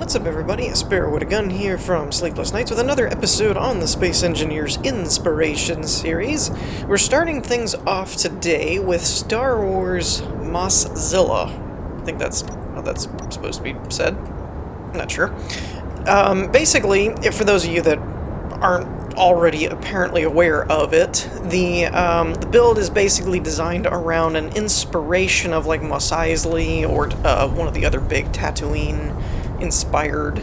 What's up, everybody? A Sparrow with a Gun here from Sleepless Nights with another episode on the Space Engineers Inspiration series. We're starting things off today with Star Wars Mos Zilla. I think that's how that's supposed to be said. I'm not sure. Basically, for those of you that aren't already apparently aware of it, the build is basically designed around an inspiration of like Mos Eisley or one of the other big Tatooine inspired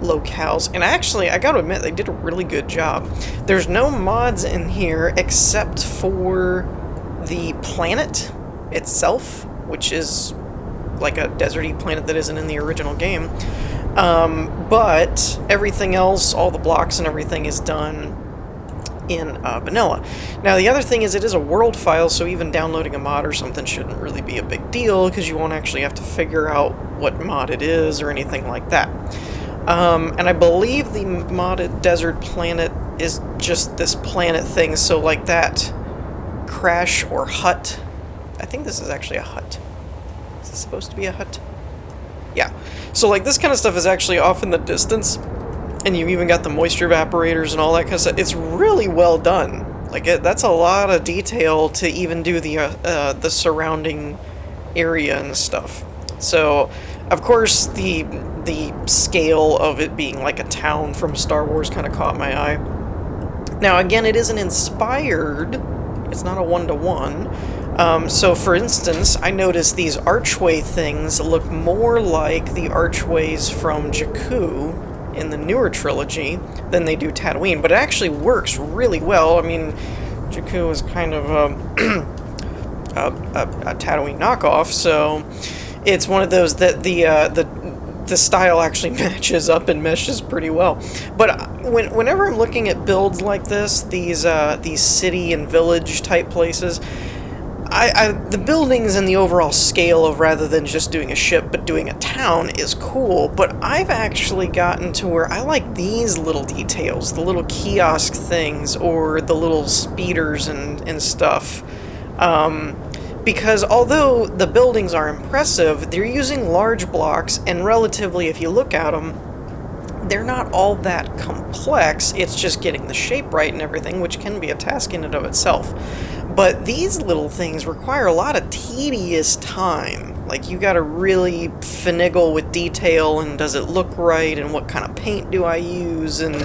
locales, and actually I gotta admit they did a really good job. There's no mods in here except for the planet itself, which is like a deserty planet that isn't in the original game, but everything else, all the blocks and everything, is done in vanilla. Now the other thing is it is a world file, so even downloading a mod or something shouldn't really be a big deal because you won't actually have to figure out what mod it is or anything like that. And I believe the modded desert planet is just this planet thing, so like that crash or hut, I think this is actually a hut. Is this supposed to be a hut? Yeah. So like this kind of stuff is actually off in the distance, and you've even got the moisture evaporators and all that kind of stuff. It's really well done. Like that's a lot of detail to even do the surrounding area and stuff. So, of course, the scale of it being like a town from Star Wars kind of caught my eye. Now, again, it isn't inspired. It's not a one-to-one. So, for instance, I noticed these archway things look more like the archways from Jakku in the newer trilogy than they do Tatooine, but it actually works really well. I mean, Jakku is kind of a Tatooine knockoff, so it's one of those that the style actually matches up and meshes pretty well. But whenever I'm looking at builds like this, these city and village type places, the buildings and the overall scale of rather than just doing a ship but doing a town is cool, but I've actually gotten to where I like these little details, the little kiosk things or the little speeders and stuff. Because although the buildings are impressive, they're using large blocks, and relatively, if you look at them, they're not all that complex. It's just getting the shape right and everything, which can be a task in and of itself. But these little things require a lot of tedious time. Like, you gotta really finagle with detail, and does it look right, and what kind of paint do I use, and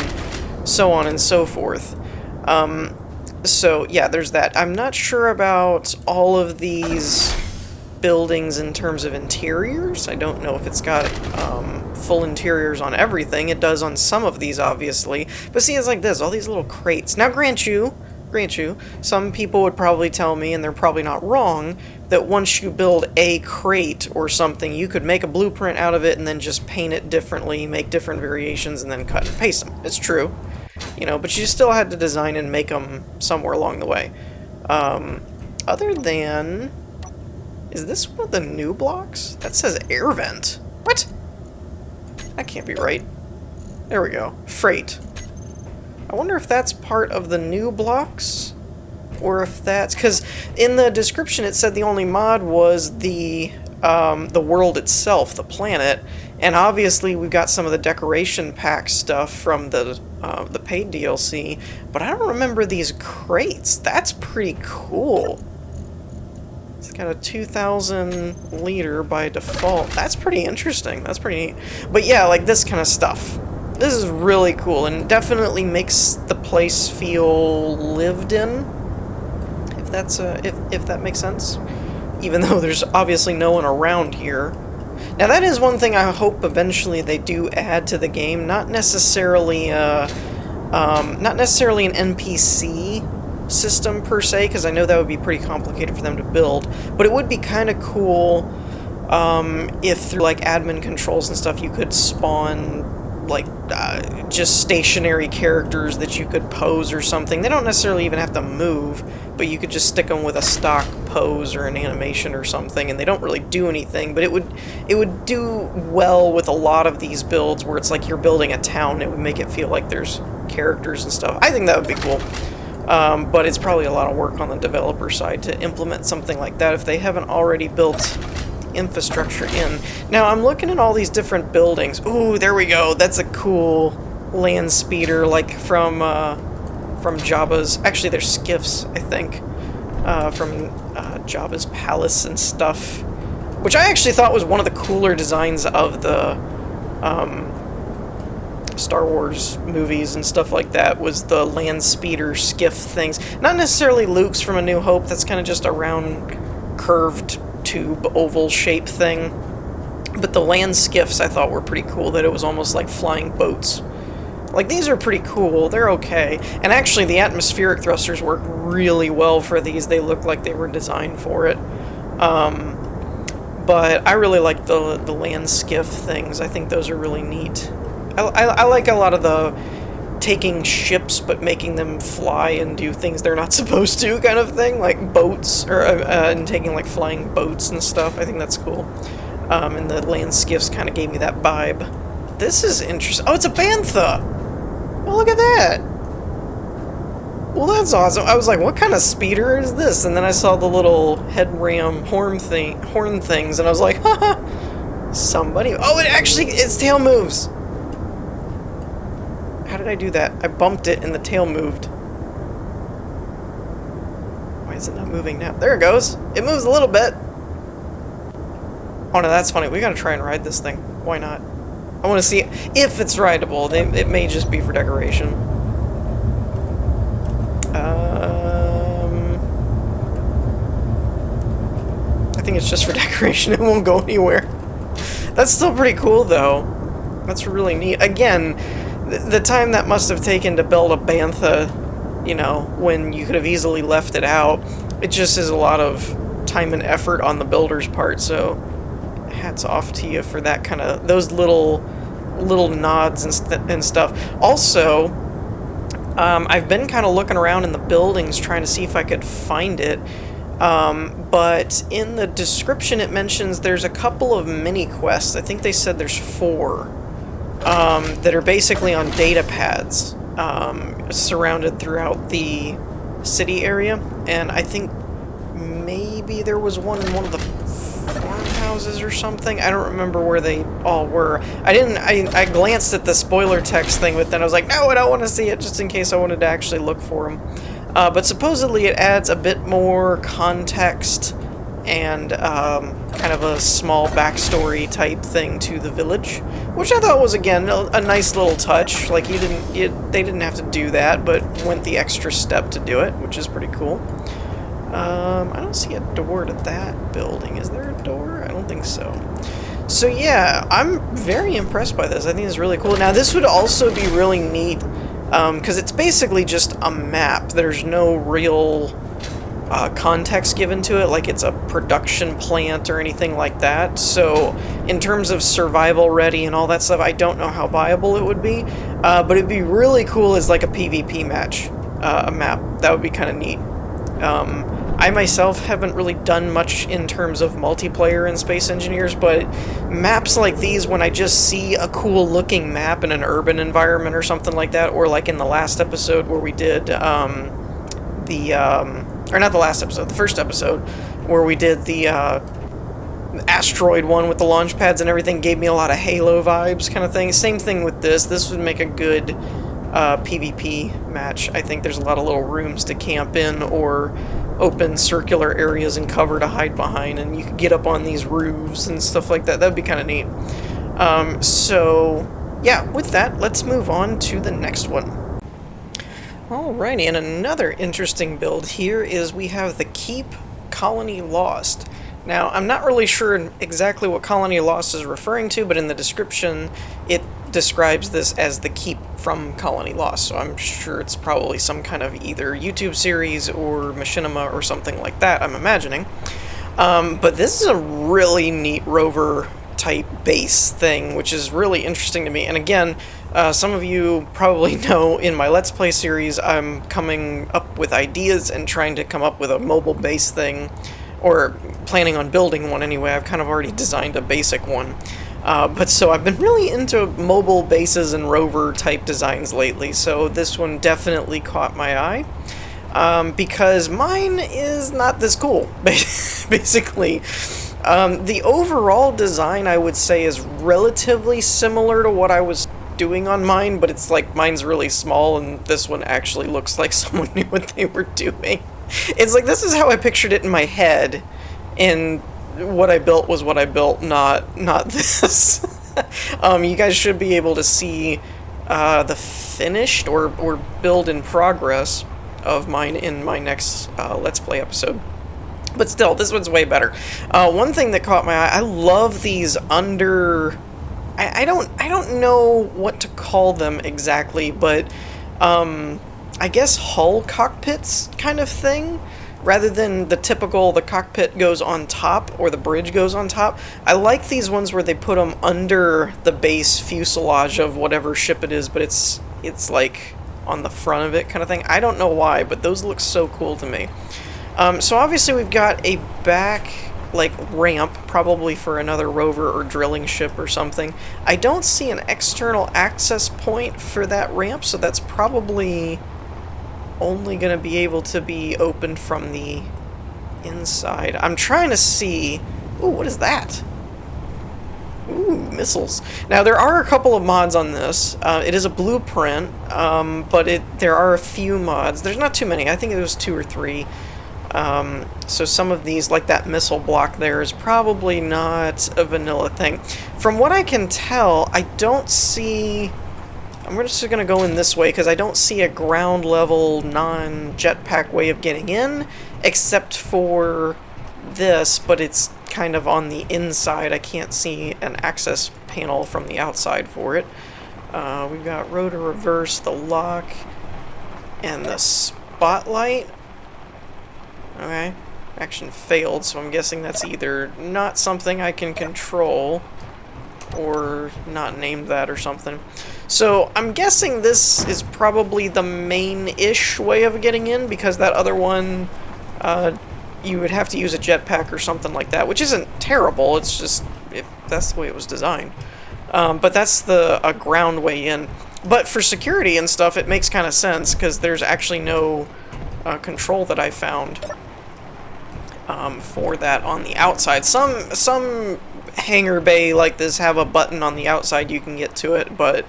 so on and so forth. So, yeah, there's that. I'm not sure about all of these buildings in terms of interiors. I don't know if it's got full interiors on everything. It does on some of these, obviously. But see, it's like this, all these little crates. Now, grant you, some people would probably tell me, and they're probably not wrong, that once you build a crate or something, you could make a blueprint out of it and then just paint it differently, make different variations, and then cut and paste them. It's true. You know, but you still had to design and make them somewhere along the way. Other than... Is this one of the new blocks? That says air vent. What? That can't be right. There we go. Freight. I wonder if that's part of the new blocks? Or if that's... Because in the description it said the only mod was the world itself, the planet. And obviously we've got some of the decoration pack stuff from the paid DLC, but I don't remember these crates. That's pretty cool. It's got a 2,000 liter by default. That's pretty interesting. That's pretty neat. But yeah, like this kind of stuff. This is really cool and definitely makes the place feel lived in. If that's if that makes sense. Even though there's obviously no one around here. Now that is one thing I hope eventually they do add to the game. Not necessarily an NPC system per se, because I know that would be pretty complicated for them to build. But it would be kind of cool if through like admin controls and stuff you could spawn like just stationary characters that you could pose or something. They don't necessarily even have to move, but you could just stick them with a stock pose or an animation or something, and they don't really do anything, but it would do well with a lot of these builds where it's like you're building a town. It would make it feel like there's characters and stuff. I think that would be cool. But it's probably a lot of work on the developer side to implement something like that if they haven't already built infrastructure in. Now I'm looking at all these different buildings. Ooh, there we go. That's a cool land speeder, like from Jabba's. Actually, they're skiffs, I think, from Jabba's palace and stuff, which I actually thought was one of the cooler designs of the Star Wars movies and stuff like that, was the land speeder skiff things. Not necessarily Luke's from A New Hope. That's kind of just a round, curved tube, oval shape thing. But the land skiffs I thought were pretty cool, that it was almost like flying boats. Like, these are pretty cool. They're okay. And actually, the atmospheric thrusters work really well for these. They look like they were designed for it. But I really like the land skiff things. I think those are really neat. I like a lot of the taking ships but making them fly and do things they're not supposed to kind of thing, like boats, or and taking like flying boats and stuff. I think that's cool. And the land skiffs kind of gave me that vibe. This is interesting. Oh, it's a bantha! Well, look at that! Well, that's awesome. I was like, what kind of speeder is this? And then I saw the little head ram horn things, and I was like, haha! Somebody... Oh, its tail moves! How did I do that? I bumped it and the tail moved. Why is it not moving now? There it goes! It moves a little bit! Oh no, that's funny. We gotta try and ride this thing. Why not? I want to see if it's rideable. It may just be for decoration. I think it's just for decoration. It won't go anywhere. That's still pretty cool, though. That's really neat. Again, the time that must have taken to build a bantha, you know, when you could have easily left it out, it just is a lot of time and effort on the builder's part, so hats off to you for that kind of, those little nods and stuff. Also, I've been kind of looking around in the buildings trying to see if I could find it, but in the description it mentions there's a couple of mini quests. I think they said there's 4 that are basically on data pads surrounded throughout the city area, and I think maybe there was one in one of the farmhouses or something. I don't remember where they all were. I glanced at the spoiler text thing, but then I was like, no, I don't want to see it, just in case I wanted to actually look for them. But supposedly it adds a bit more context and kind of a small backstory type thing to the village, which I thought was, again, a nice little touch. Like, they didn't have to do that, but went the extra step to do it, which is pretty cool. I don't see a door to that building. Is there a door? I don't think so. So yeah, I'm very impressed by this. I think it's really cool. Now, this would also be really neat, because it's basically just a map. There's no real context given to it, like it's a production plant or anything like that. So in terms of survival ready and all that stuff, I don't know how viable it would be, but it'd be really cool as like a PvP match, a map. That would be kind of neat. I myself haven't really done much in terms of multiplayer in Space Engineers, but maps like these, when I just see a cool looking map in an urban environment or something like that, or like in the last episode where we did or not the last episode, the first episode, where we did the asteroid one with the launch pads and everything, gave me a lot of Halo vibes kind of thing. Same thing with this. This would make a good PvP match. I think there's a lot of little rooms to camp in, or open circular areas and cover to hide behind, and you could get up on these roofs and stuff like that. That'd be kind of neat. So yeah, with that, let's move on to the next one. Alrighty, and another interesting build here is we have the Keep Colony Lost. Now, I'm not really sure exactly what Colony Lost is referring to, but in the description it describes this as the Keep from Colony Lost, so I'm sure it's probably some kind of either YouTube series or machinima or something like that, I'm imagining. But this is a really neat rover type base thing, which is really interesting to me. And again, some of you probably know in my Let's Play series, I'm coming up with ideas and trying to come up with a mobile base thing, or planning on building one anyway. I've kind of already designed a basic one. But so I've been really into mobile bases and rover type designs lately, so this one definitely caught my eye. Because mine is not this cool, basically. The overall design, I would say, is relatively similar to what I was doing on mine, but it's like mine's really small, and this one actually looks like someone knew what they were doing. It's like, this is how I pictured it in my head, and what I built was what I built, not this. You guys should be able to see the finished or build in progress of mine in my next Let's Play episode. But still, this one's way better. One thing that caught my eye, I love these under... I don't know what to call them exactly, but I guess hull cockpits kind of thing. Rather than the typical, the cockpit goes on top or the bridge goes on top. I like these ones where they put them under the base fuselage of whatever ship it is, but it's like on the front of it kind of thing. I don't know why, but those look so cool to me. So obviously we've got a back, like, ramp, probably for another rover or drilling ship or something. I don't see an external access point for that ramp, so that's probably only going to be able to be opened from the inside. I'm trying to see... Ooh, what is that? Ooh, missiles. Now, there are a couple of mods on this. It is a blueprint, but there are a few mods. There's not too many. I think it was 2 or 3. So some of these, like that missile block there, is probably not a vanilla thing. From what I can tell, I don't see... I'm just going to go in this way, because I don't see a ground level, non-jetpack way of getting in, except for this, but it's kind of on the inside. I can't see an access panel from the outside for it. We've got rotor reverse, the lock, and the spotlight. Okay, action failed, so I'm guessing that's either not something I can control or not named that or something. So I'm guessing this is probably the main-ish way of getting in, because that other one, you would have to use a jetpack or something like that, which isn't terrible, it's just, that's the way it was designed. But that's a ground way in. But for security and stuff, it makes kind of sense, because there's actually no control that I found for that on the outside. Some hangar bay like this have a button on the outside you can get to it, but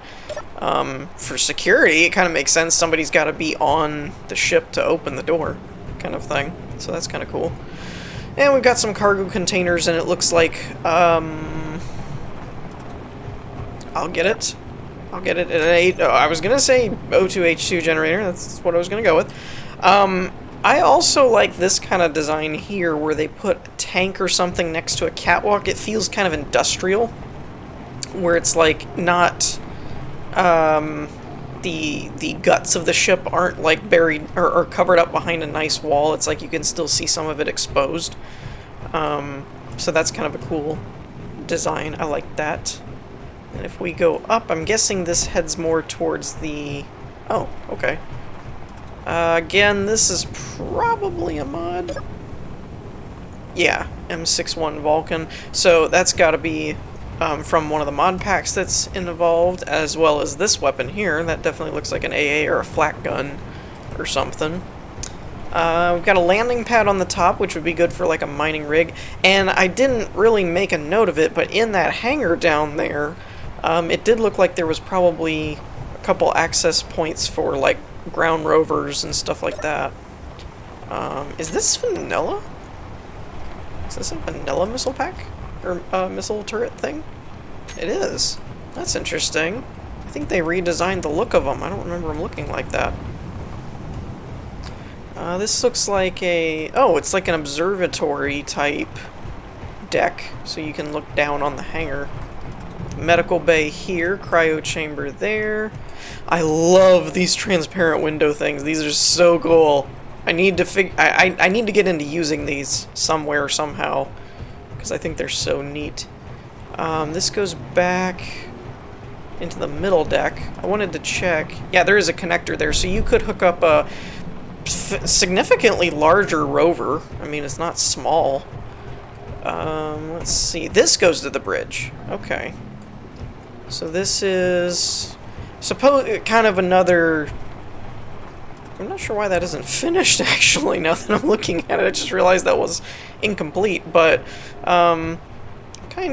for security, it kind of makes sense. Somebody's got to be on the ship to open the door, kind of thing. So that's kind of cool. And we've got some cargo containers, and it looks like I'll get it. I'll get it at an 8. Oh, I was gonna say O2H2 generator. That's what I was gonna go with. I also like this kind of design here, where they put a tank or something next to a catwalk. It feels kind of industrial, where it's like not the guts of the ship aren't like buried or covered up behind a nice wall. It's like you can still see some of it exposed. So that's kind of a cool design. I like that. And if we go up, I'm guessing this heads more towards the... Oh, okay. Again, this is probably a mod. Yeah, M61 Vulcan. So that's got to be from one of the mod packs that's involved, as well as this weapon here. That definitely looks like an AA or a flak gun or something. We've got a landing pad on the top, which would be good for like a mining rig. And I didn't really make a note of it, but in that hangar down there, it did look like there was probably a couple access points for like ground rovers and stuff like that. Is this vanilla? Is this a vanilla missile pack? Or missile turret thing? It is. That's interesting. I think they redesigned the look of them. I don't remember them looking like that. This looks like a... Oh, it's like an observatory type deck, so you can look down on the hangar. Medical bay here, cryo chamber there. I love these transparent window things. These are so cool. I need to I need to get into using these somewhere, somehow, because I think they're so neat. This goes back into the middle deck. I wanted to check. Yeah, there is a connector there, so you could hook up a significantly larger rover. I mean, it's not small. Let's see. This goes to the bridge. Okay. So this is kind of another I'm not sure why that isn't finished, actually, now that I'm looking at it. I just realized that was incomplete, but, kind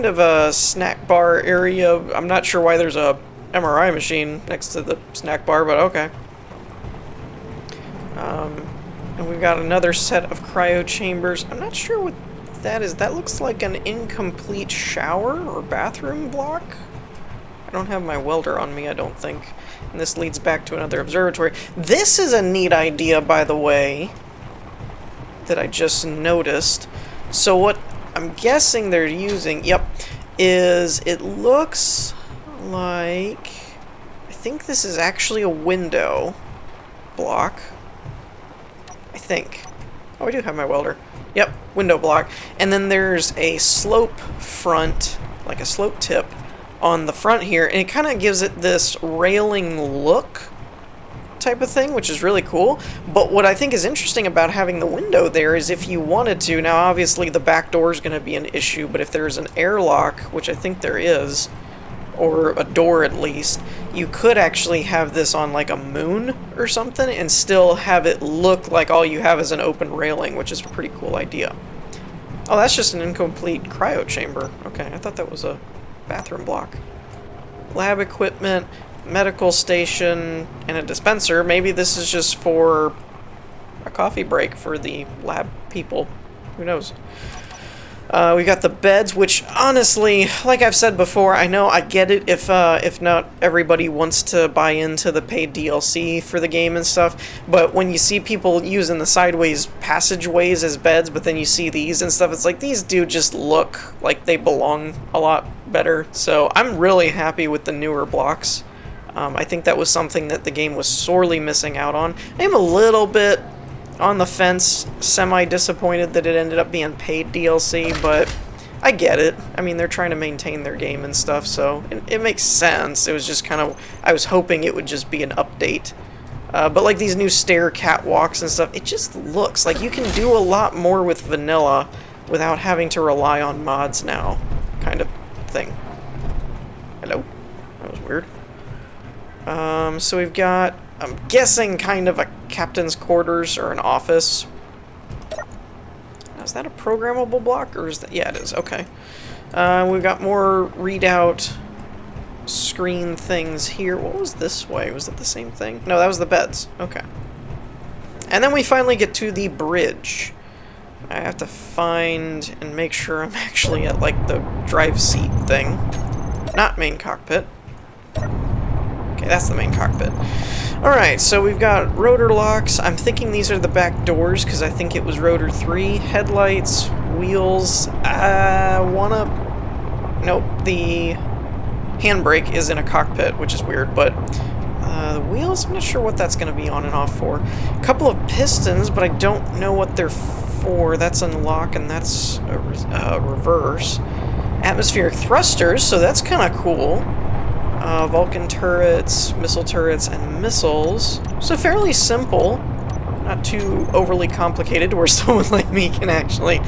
of a snack bar area. I'm not sure why there's a MRI machine next to the snack bar, but okay. And we've got another set of cryo chambers. I'm not sure what that is. That looks like an incomplete shower or bathroom block. I don't have my welder on me, I don't think. And this leads back to another observatory. This is a neat idea, by the way, that I just noticed. So what I'm guessing they're using, is it looks like... I think this is actually a window block. I think. Oh, I do have my welder. Yep, window block. And then there's a slope front, like a slope tip, on the front here, and it kind of gives it this railing look type of thing, which is really cool. But what I think is interesting about having the window there is if you wanted to, now obviously the back door is going to be an issue, but if there's an airlock, which I think there is, or a door at least, you could actually have this on like a moon or something and still have it look like all you have is an open railing, which is a pretty cool idea. Oh, that's just an incomplete cryo chamber. Okay, I thought that was a bathroom block. Lab equipment, medical station, and a dispenser. Maybe this is just for a coffee break for the lab people. Who knows? We got the beds, which honestly, like I've said before, I know I get it if not everybody wants to buy into the paid DLC for the game and stuff, but when you see people using the sideways passageways as beds, but then you see these and stuff, it's like these do just look like they belong a lot better. So I'm really happy with the newer blocks. I think that was something that the game was sorely missing out on. I am a little bit on the fence, semi-disappointed that it ended up being paid DLC, but I get it. I mean, they're trying to maintain their game and stuff, so it makes sense. It was just kind of, I was hoping it would just be an update. But like these new stair catwalks and stuff, it just looks like you can do a lot more with vanilla without having to rely on mods now, kind of thing. Hello? That was weird. So we've got, I'm guessing, kind of a captain's quarters or an office. Now, is that a programmable block, or is that... Yeah, it is. Okay. We've got more readout screen things here. What was this way? Was it the same thing? No, that was the beds. Okay. And then we finally get to the bridge. I have to find and make sure I'm actually at, like, the drive seat thing. Not main cockpit. Okay, that's the main cockpit. Alright, so we've got rotor locks. I'm thinking these are the back doors, because I think it was rotor 3. Headlights, wheels, Nope, the handbrake is in a cockpit, which is weird, but the wheels, I'm not sure what that's going to be on and off for. A couple of pistons, but I don't know what they're for. That's unlock, and that's a reverse. Atmospheric thrusters, so that's kind of cool. Vulcan turrets, missile turrets, and missiles. So fairly simple, not too overly complicated, where someone like me can actually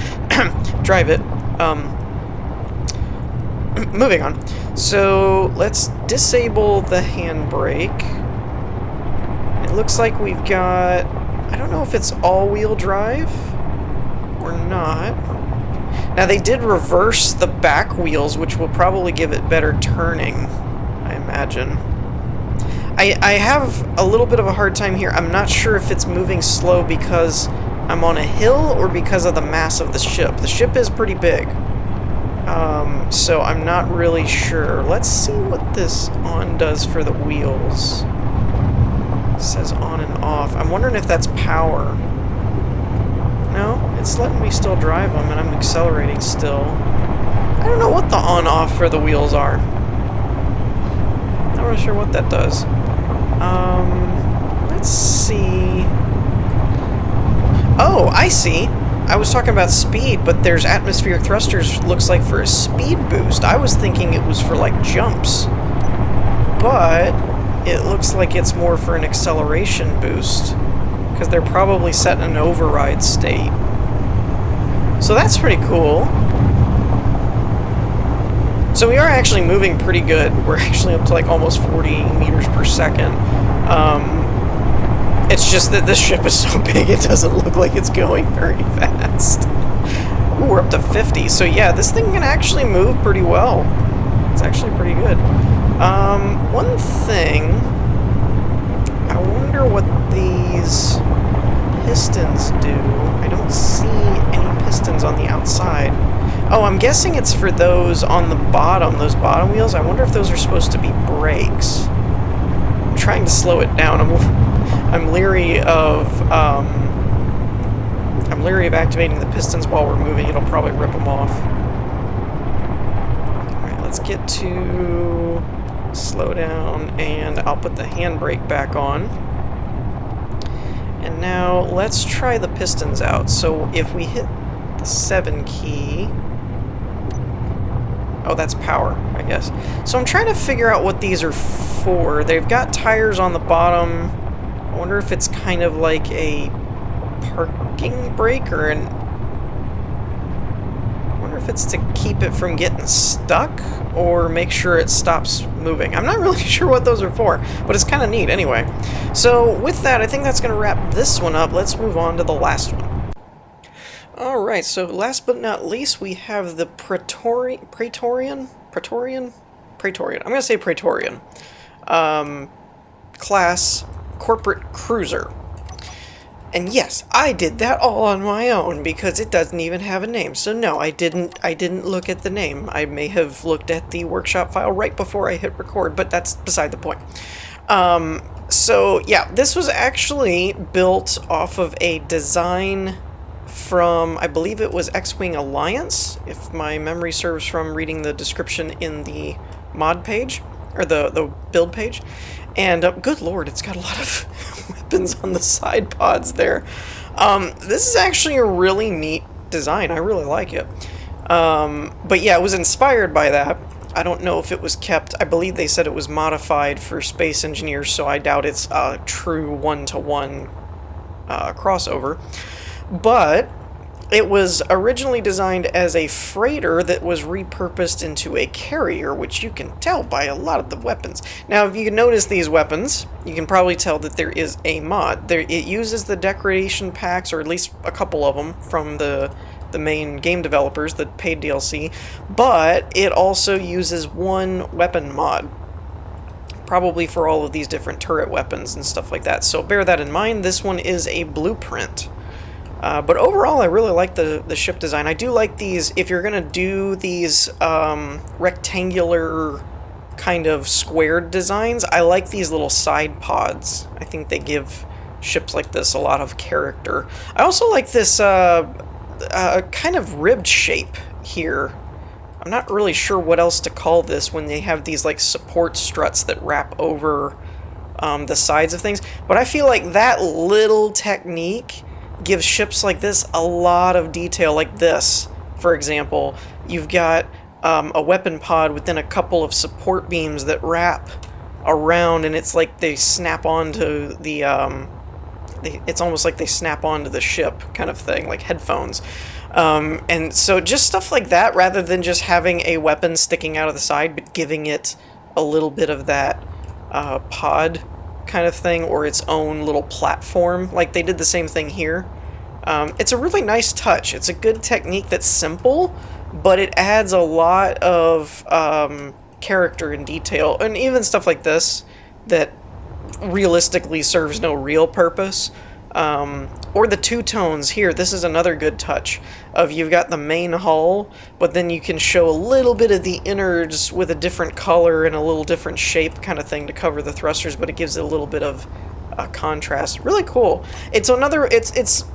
drive it. Moving on. So let's disable the handbrake. It looks like we've got, I don't know if it's all-wheel drive or not. Now they did reverse the back wheels, which will probably give it better turning, I imagine. I have a little bit of a hard time here. I'm not sure if it's moving slow because I'm on a hill or because of the mass of the ship. The ship is pretty big, so I'm not really sure. Let's see what this on does for the wheels. It says on and off. I'm wondering if that's power. No, it's letting me still drive them, and I'm accelerating still. I don't know what the on-off for the wheels are. Not really sure what that does. Let's see. Oh, I see. I was talking about speed, but there's atmospheric thrusters, looks like, for a speed boost. I was thinking it was for, like, jumps. But it looks like it's more for an acceleration boost, because they're probably set in an override state. So that's pretty cool. So we are actually moving pretty good. We're actually up to like almost 40 meters per second. It It's just that this ship is so big it doesn't look like it's going very fast. Ooh, we're up to 50, so yeah, this thing can actually move pretty well. It's actually pretty good. One thing, I wonder what these pistons do. I don't see any pistons on the outside. Oh, I'm guessing it's for those on the bottom, those bottom wheels. I wonder if those are supposed to be brakes. I'm trying to slow it down. I'm leery of activating the pistons while we're moving. It'll probably rip them off. Alright, let's get to slow down, and I'll put the handbrake back on. And now let's try the pistons out. So if we hit the 7 key... Oh, that's power, I guess. So I'm trying to figure out what these are for. They've got tires on the bottom. I wonder if it's kind of like a parking brake or an... I wonder if it's to keep it from getting stuck or make sure it stops moving. I'm not really sure what those are for, but it's kind of neat anyway. So with that, I think that's going to wrap this one up. Let's move on to the last one. Alright, so last but not least, we have the Praetorian? I'm going to say Praetorian. Class Corporate Cruiser. And yes, I did that all on my own because it doesn't even have a name. So no, I didn't look at the name. I may have looked at the workshop file right before I hit record, but that's beside the point. So yeah, this was actually built off of a design from, I believe it was X-Wing Alliance, if my memory serves from reading the description in the mod page, or the build page. And good lord, it's got a lot of weapons on the side pods there. This is actually a really neat design. I really like it. But yeah, it was inspired by that. I don't know if it was kept. I believe they said it was modified for Space Engineers, so I doubt it's a true one-to-one crossover. But it was originally designed as a freighter that was repurposed into a carrier, which you can tell by a lot of the weapons. Now, if you notice these weapons, you can probably tell that there is a mod. It uses the decoration packs, or at least a couple of them, from the main game developers, the paid DLC, but it also uses one weapon mod, probably for all of these different turret weapons and stuff like that. So bear that in mind. This one is a blueprint. But overall, I really like the ship design. I do like these, if you're going to do these rectangular kind of squared designs, I like these little side pods. I think they give ships like this a lot of character. I also like this kind of ribbed shape here. I'm not really sure what else to call this when they have these like support struts that wrap over the sides of things. But I feel like that little technique gives ships like this a lot of detail. Like this, for example, you've got a weapon pod within a couple of support beams that wrap around, and it's like they snap onto the it's almost like they snap onto the ship kind of thing, like headphones. And so just stuff like that, rather than just having a weapon sticking out of the side, but giving it a little bit of that pod kind of thing, or its own little platform. Like they did the same thing here. It's a really nice touch. It's a good technique that's simple, but it adds a lot of character and detail, and even stuff like this that realistically serves no real purpose. Or the two-tones here. This is another good touch of, you've got the main hull, but then you can show a little bit of the innards with a different color and a little different shape kind of thing to cover the thrusters, but it gives it a little bit of contrast. Really cool. It's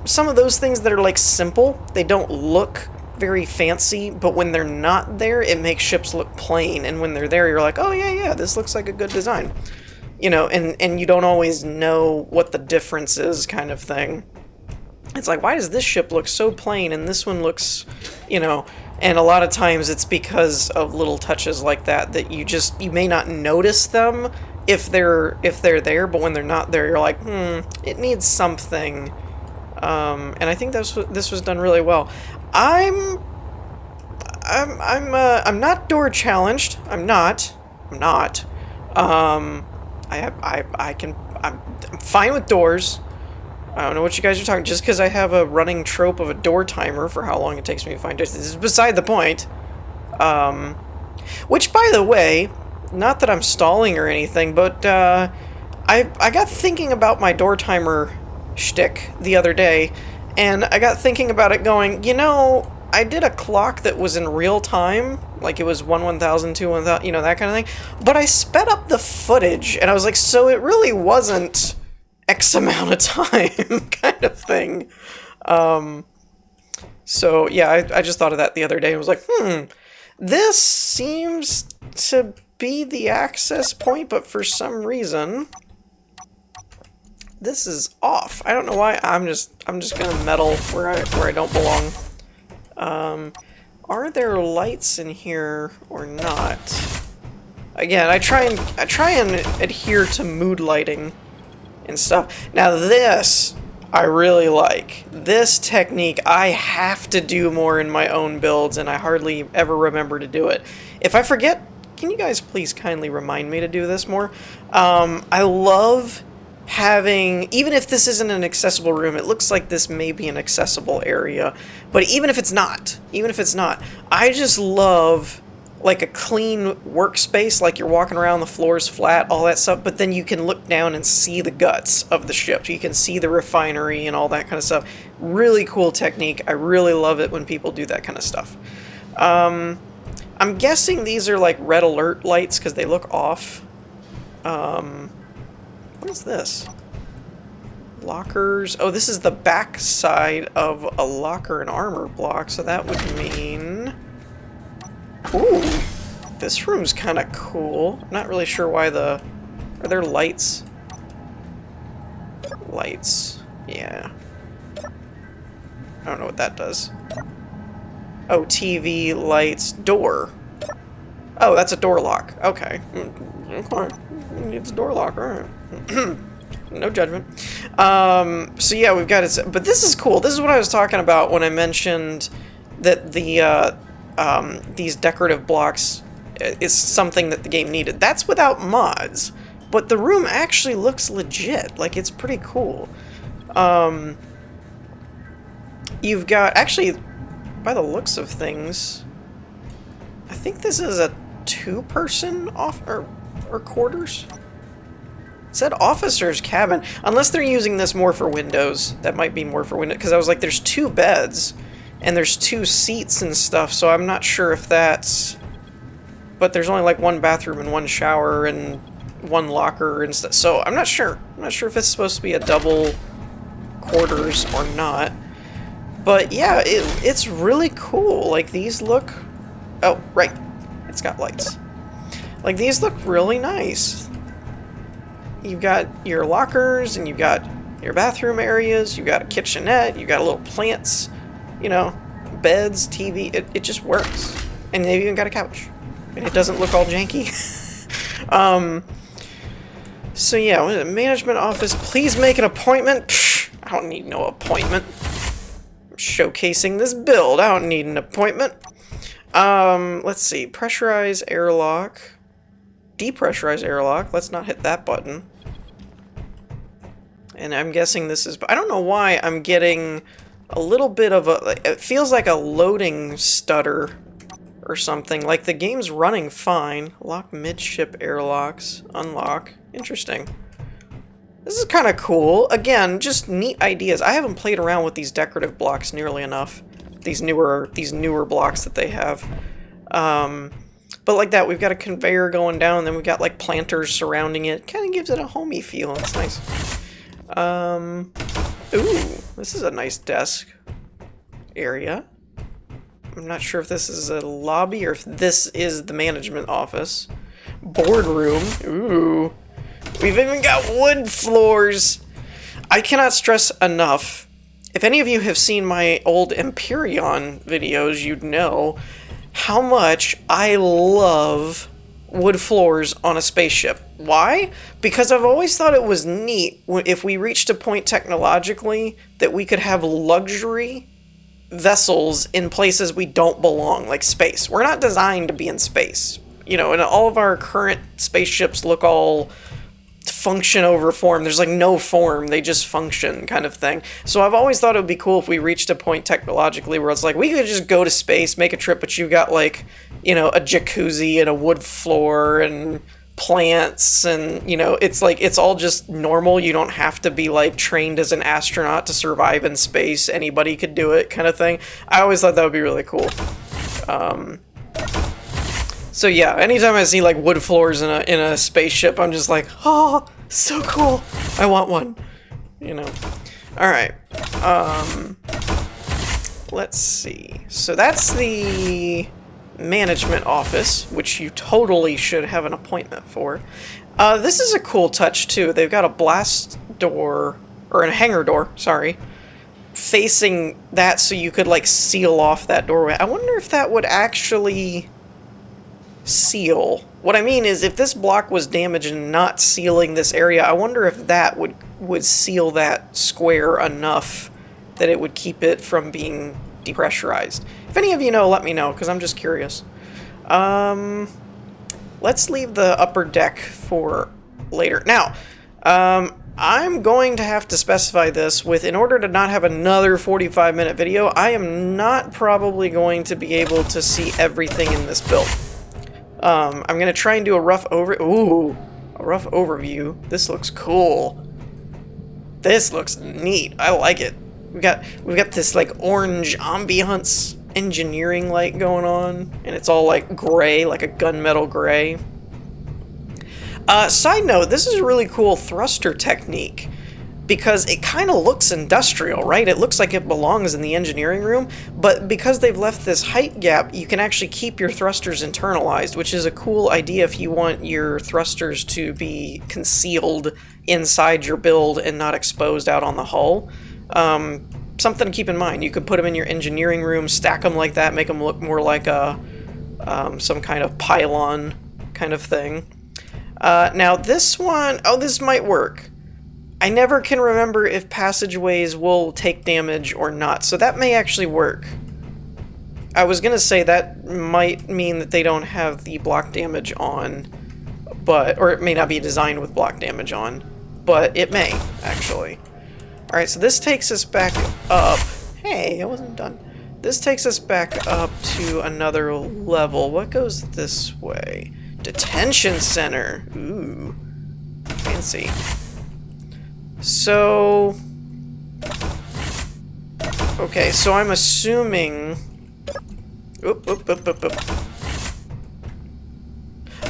some of those things that are like simple. They don't look very fancy, but when they're not there, it makes ships look plain, and when they're there, you're like, oh yeah, this looks like a good design. You know, and you don't always know what the difference is, kind of thing. It's like, why does this ship look so plain and this one looks, you know, and a lot of times it's because of little touches like that that you may not notice them if they're there, but when they're not there, you're like, it needs something. And I think this was done really well. I'm not door challenged. I'm not. I'm fine with doors. I don't know what you guys are talking. Just because I have a running trope of a door timer for how long it takes me to find distance is beside the point. Which, by the way, not that I'm stalling or anything, but I got thinking about my door timer shtick the other day, and I got thinking about it going, you know, I did a clock that was in real time, like it was 1/1000, 2/1000, you know, that kind of thing, but I sped up the footage, and I was like, so it really wasn't X amount of time kind of thing. So yeah, I just thought of that the other day and was like, this seems to be the access point, but for some reason this is off. I don't know why. I'm just gonna meddle where I don't belong. Are there lights in here or not? Again, I try and adhere to mood lighting and stuff. Now this I really like. This technique I have to do more in my own builds, and I hardly ever remember to do it. If I forget, can you guys please kindly remind me to do this more? I love having, even if this isn't an accessible room, it looks like this may be an accessible area, but even if it's not, I just love like a clean workspace, like you're walking around, the floor's flat, all that stuff, but then you can look down and see the guts of the ship. You can see the refinery and all that kind of stuff. Really cool technique. I really love it when people do that kind of stuff. I'm guessing these are like red alert lights because they look off. What is this? Lockers. Oh, this is the back side of a locker and armor block, so that would mean... Ooh, this room's kind of cool. I'm not really sure why the... Are there lights? Lights. Yeah. I don't know what that does. Oh, TV, lights, door. Oh, that's a door lock. Okay. Okay. It's a door lock, alright. No judgment. So yeah, we've got it. But this is cool. This is what I was talking about when I mentioned that the these decorative blocks is something that the game needed. That's without mods, but the room actually looks legit. Like, it's pretty cool. You've got, actually, by the looks of things, I think this is a two-person or quarters. It said officer's cabin, unless they're using this more for windows. That might be more for windows, because I was like, there's two beds and there's two seats and stuff, so I'm not sure if that's... But there's only like one bathroom and one shower and one locker and stuff, so I'm not sure. I'm not sure if it's supposed to be a double quarters or not. But yeah, it's really cool. Like, these look... Oh, right. It's got lights. Like, these look really nice. You've got your lockers, and you've got your bathroom areas, you've got a kitchenette, you've got a little plants, you know, beds, TV. It just works. And they've even got a couch. And it doesn't look all janky. So yeah, management office, please make an appointment. Psh, I don't need no appointment. I'm showcasing this build. I don't need an appointment. Let's see. Pressurize airlock. Depressurize airlock. Let's not hit that button. And I'm guessing this is... I don't know why I'm getting a little bit of a... It feels like a loading stutter or something. Like, the game's running fine. Lock midship airlocks. Unlock. Interesting. This is kind of cool. Again, just neat ideas. I haven't played around with these decorative blocks nearly enough. These newer blocks that they have. But like that, we've got a conveyor going down, and then we've got like planters surrounding it. Kind of gives it a homey feel. It's nice. Ooh, this is a nice desk area. I'm not sure if this is a lobby or if this is the management office. Boardroom. Ooh. We've even got wood floors. I cannot stress enough. If any of you have seen my old Empyrean videos, you'd know how much I love wood floors on a spaceship. Why? Because I've always thought it was neat if we reached a point technologically that we could have luxury vessels in places we don't belong, like space. We're not designed to be in space. You know, and all of our current spaceships look all function over form. There's like no form, they just function kind of thing. So I've always thought it would be cool if we reached a point technologically where it's like we could just go to space, make a trip, but you've got like, you know, a jacuzzi and a wood floor and plants, and you know, it's like it's all just normal. You don't have to be like trained as an astronaut to survive in space. Anybody could do it kind of thing. I always thought that would be really cool. So yeah, anytime I see like wood floors in a spaceship, I'm just like, oh, so cool. I want one. You know. All right. Let's see. So that's the management office, which you totally should have an appointment for. This is a cool touch too. They've got a blast door, or a hangar door, sorry, facing that, so you could like seal off that doorway. I wonder if that would actually seal. What I mean is, if this block was damaged and not sealing this area, I wonder if that would seal that square enough that it would keep it from being depressurized. If any of you know, let me know, because I'm just curious. Let's leave the upper deck for later. Now, I'm going to have to specify this in order to not have another 45-minute video. I am not probably going to be able to see everything in this build. I'm going to try and do a rough overview. This looks cool. This looks neat. I like it. We've got this like orange ambiance engineering light going on, and it's all like gray, like a gunmetal gray. Side note, this is a really cool thruster technique because it kind of looks industrial, right? It looks like it belongs in the engineering room, but because they've left this height gap, you can actually keep your thrusters internalized, which is a cool idea if you want your thrusters to be concealed inside your build and not exposed out on the hull. Something to keep in mind. You could put them in your engineering room, stack them like that, make them look more like a some kind of pylon kind of thing. Now this one, this might work. I never can remember if passageways will take damage or not, so that may actually work. I was gonna say that might mean that they don't have the block damage on, or it may not be designed with block damage on, but it may, actually. Alright, so this takes us back up. Hey, I wasn't done. This takes us back up to another level. What goes this way? Detention center. Ooh, fancy. So, okay, so I'm assuming...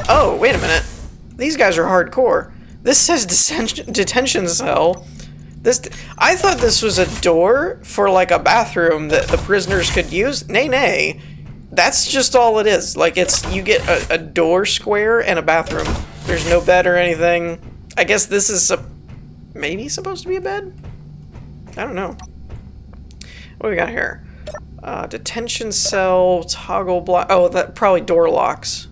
Oh, wait a minute. These guys are hardcore. This says detention cell. I thought this was a door for like a bathroom that the prisoners could use. Nay. That's just all it is. Like, you get a door square and a bathroom. There's no bed or anything. I guess this is maybe supposed to be a bed? I don't know. What do we got here? Detention cell, toggle block. Oh, that probably door locks.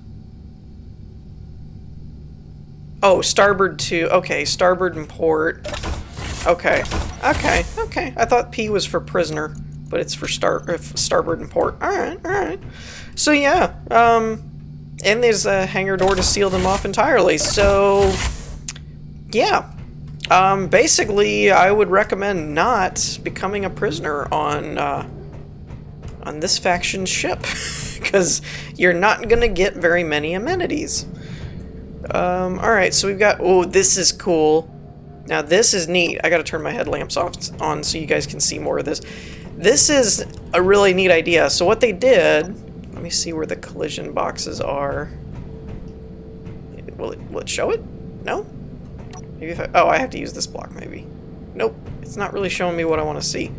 Oh, starboard to... Okay, starboard and port. Okay. I thought P was for prisoner, but it's for starboard and port. Alright. So yeah, and there's a hangar door to seal them off entirely, so... Yeah. Basically, I would recommend not becoming a prisoner on this faction's ship, because you're not gonna get very many amenities. Alright, so we've got... Oh, this is cool. Now, this is neat. I gotta turn my headlamps on so you guys can see more of this. This is a really neat idea. So what they did... Let me see where the collision boxes are. Will it show it? No? Maybe if I have to use this block, maybe. Nope. It's not really showing me what I want to see.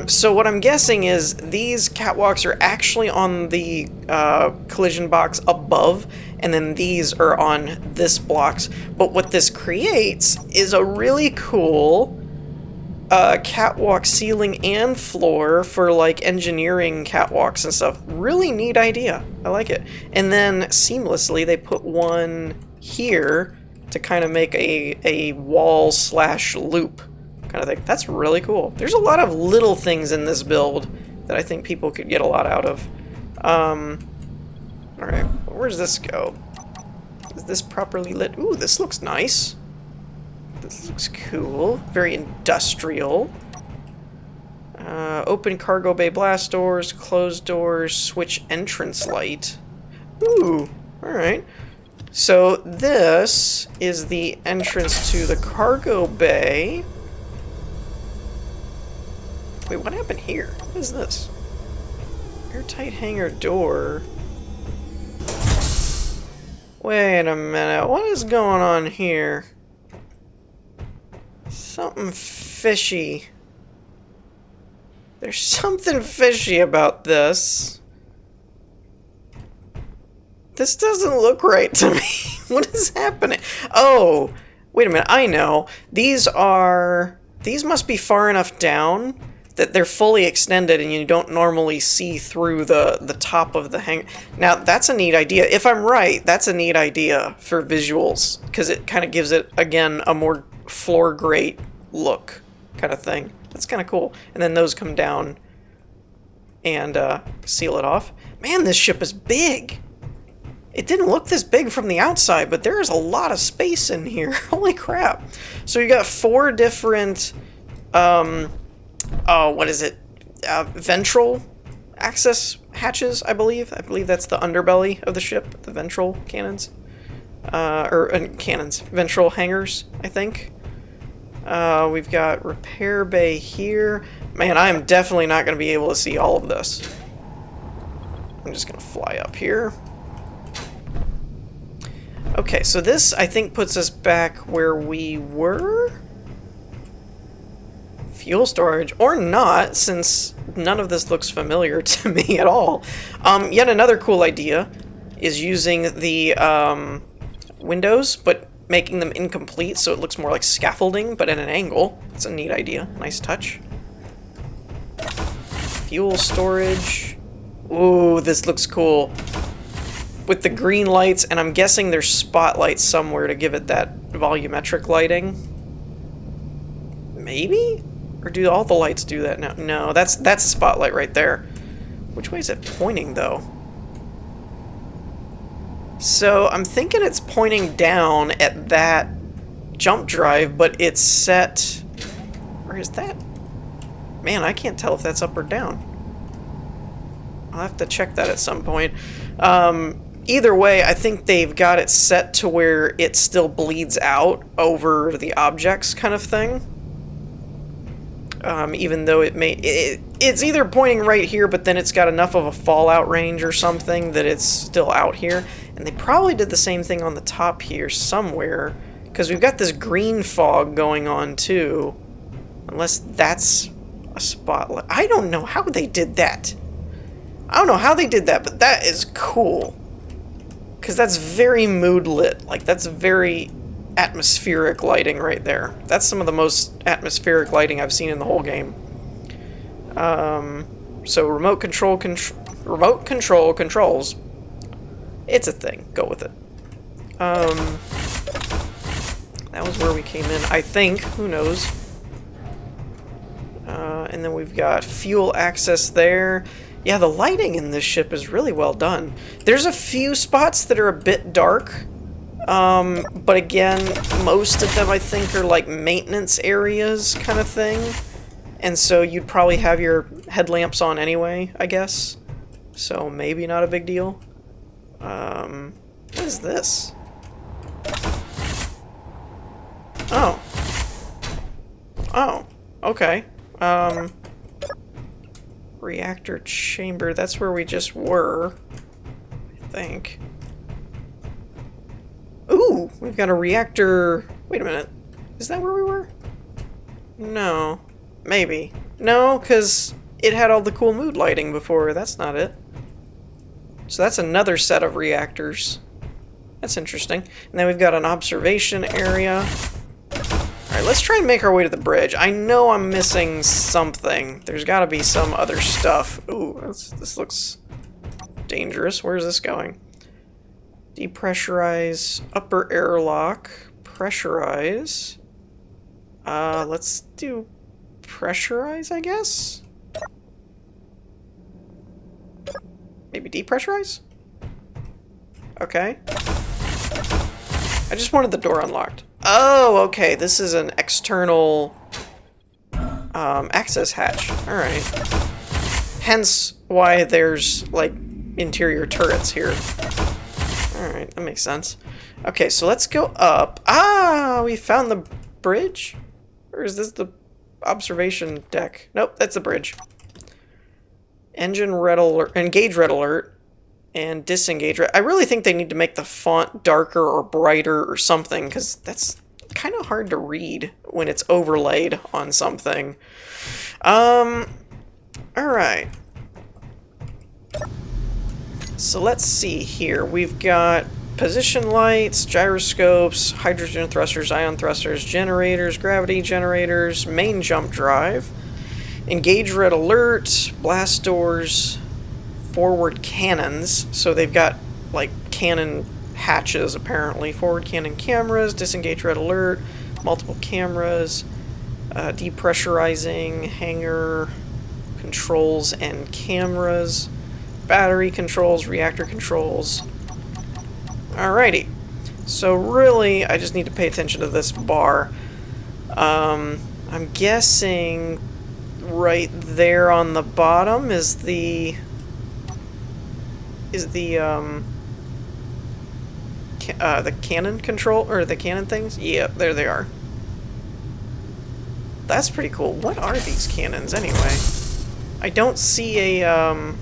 So what I'm guessing is these catwalks are actually on the collision box above, and then these are on this blocks. But what this creates is a really cool catwalk ceiling and floor for like engineering catwalks and stuff. Really neat idea. I like it. And then seamlessly they put one here to kind of make a wall / loop kind of thing. That's really cool. There's a lot of little things in this build that I think people could get a lot out of. Alright, where's this go? Is this properly lit? Ooh, this looks nice. This looks cool. Very industrial. Open cargo bay blast doors, closed doors, switch entrance light. Ooh, alright. So this is the entrance to the cargo bay. Wait, what happened here? What is this? Airtight hangar door. Wait a minute, what is going on here? Something fishy. There's something fishy about this. This doesn't look right to me. What is happening? Oh, wait a minute, I know. These must be far enough down that they're fully extended and you don't normally see through the top of the hangar. Now, that's a neat idea. If I'm right, that's a neat idea for visuals, because it kind of gives it, again, a more floor grate look kind of thing. That's kind of cool. And then those come down and seal it off. Man, this ship is big. It didn't look this big from the outside, but there is a lot of space in here. Holy crap. So you got 4 different, what is it? Ventral access hatches, I believe. I believe that's the underbelly of the ship, the ventral cannons. Cannons. Ventral hangars, I think. We've got repair bay here. Man, I am definitely not going to be able to see all of this. I'm just going to fly up here. Okay, so this, I think, puts us back where we were? Fuel storage, or not, since none of this looks familiar to me at all. Yet another cool idea is using the windows, but making them incomplete so it looks more like scaffolding, but at an angle. It's a neat idea. Nice touch. Fuel storage. Ooh, this looks cool. With the green lights, and I'm guessing there's spotlights somewhere to give it that volumetric lighting. Maybe? Or do all the lights do that now? No, that's a spotlight right there. Which way is it pointing, though? So I'm thinking it's pointing down at that jump drive, but it's set... Where is that? Man, I can't tell if that's up or down. I'll have to check that at some point. Either way, I think they've got it set to where it still bleeds out over the objects kind of thing. Even though it's either pointing right here, but then it's got enough of a fallout range or something that it's still out here. And they probably did the same thing on the top here somewhere, because we've got this green fog going on too. Unless that's a spotlight. I don't know how they did that. I don't know how they did that, but that is cool. Because that's very mood lit. Like, that's very atmospheric lighting right there. That's some of the most atmospheric lighting I've seen in the whole game. So remote control controls. It's a thing. Go with it. That was where we came in, I think. Who knows? And then we've got fuel access there. Yeah, the lighting in this ship is really well done. There's a few spots that are a bit dark. But again, most of them I think are like maintenance areas kind of thing. And so you'd probably have your headlamps on anyway, I guess. So maybe not a big deal. What is this? Oh. Oh, okay. Reactor chamber, that's where we just were, I think. Ooh, we've got a reactor... Wait a minute. Is that where we were? No. Maybe. No, because it had all the cool mood lighting before. That's not it. So that's another set of reactors. That's interesting. And then we've got an observation area. Alright, let's try and make our way to the bridge. I know I'm missing something. There's got to be some other stuff. Ooh, this looks dangerous. Where's this going? Depressurize, upper airlock, pressurize. Let's do pressurize, I guess? Maybe depressurize? Okay. I just wanted the door unlocked. Oh, okay, this is an external access hatch. Alright. Hence why there's, like, interior turrets here. Alright, that makes sense. Okay, so let's go up. Ah, we found the bridge? Or is this the observation deck? Nope, that's the bridge. Engine red alert, engage red alert, and disengage red. I really think they need to make the font darker or brighter or something, because that's kind of hard to read when it's overlaid on something. Alright. So let's see here. We've got position lights, gyroscopes, hydrogen thrusters, ion thrusters, generators, gravity generators, main jump drive, engage red alert, blast doors, forward cannons. So they've got, like, cannon hatches, apparently. Forward cannon cameras, disengage red alert, multiple cameras, depressurizing, hangar controls and cameras, battery controls, reactor controls. Alrighty. So really, I just need to pay attention to this bar. I'm guessing right there on the bottom is the cannon control, or the cannon things? Yep, there they are. That's pretty cool. What are these cannons anyway? I don't see a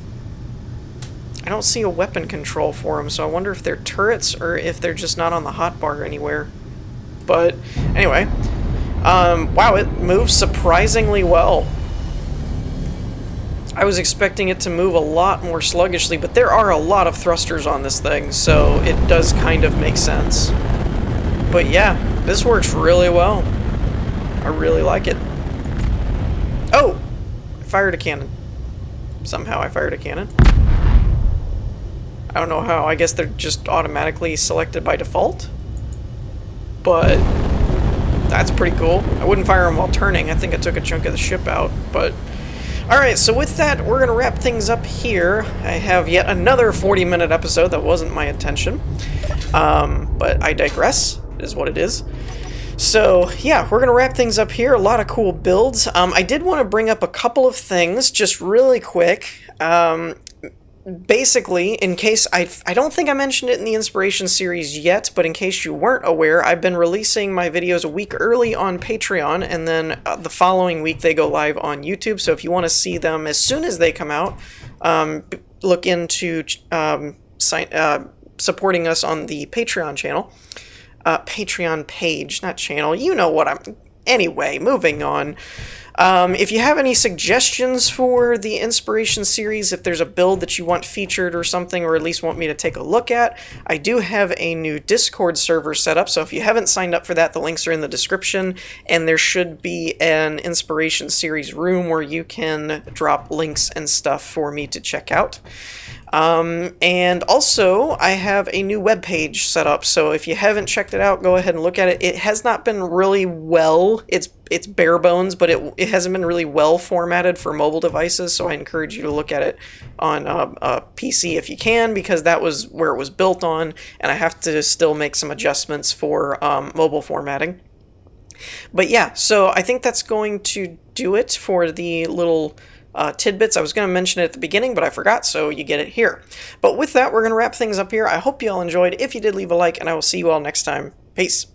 weapon control for them, so I wonder if they're turrets or if they're just not on the hotbar anywhere. But anyway, wow, it moves surprisingly well. I was expecting it to move a lot more sluggishly, but there are a lot of thrusters on this thing, so it does kind of make sense. But yeah, this works really well. I really like it. Oh! I fired a cannon. Somehow I fired a cannon. I don't know how. I guess they're just automatically selected by default. But that's pretty cool. I wouldn't fire them while turning. I think I took a chunk of the ship out, but... Alright, so with that, we're going to wrap things up here. I have yet another 40-minute episode. That wasn't my intention. But I digress, is what it is. So, yeah, we're going to wrap things up here. A lot of cool builds. I did want to bring up a couple of things, just really quick. Basically, in case I don't think I mentioned it in the Inspiration series yet, but in case you weren't aware, I've been releasing my videos a week early on Patreon, and then the following week they go live on YouTube. So if you want to see them as soon as they come out, look into supporting us on the Patreon channel. Patreon page, not channel. You know what I'm... Anyway, moving on. If you have any suggestions for the Inspiration series, if there's a build that you want featured or something, or at least want me to take a look at, I do have a new Discord server set up, so if you haven't signed up for that, the links are in the description, and there should be an Inspiration series room where you can drop links and stuff for me to check out. And also, I have a new webpage set up, so if you haven't checked it out, go ahead and look at it. It has not been really well, it's bare bones, but it hasn't been really well formatted for mobile devices, so I encourage you to look at it on a PC if you can, because that was where it was built on, and I have to still make some adjustments for mobile formatting. But yeah, so I think that's going to do it for the little... tidbits. I was going to mention it at the beginning, but I forgot, so you get it here. But with that, we're going to wrap things up here. I hope you all enjoyed. If you did, leave a like, and I will see you all next time. Peace.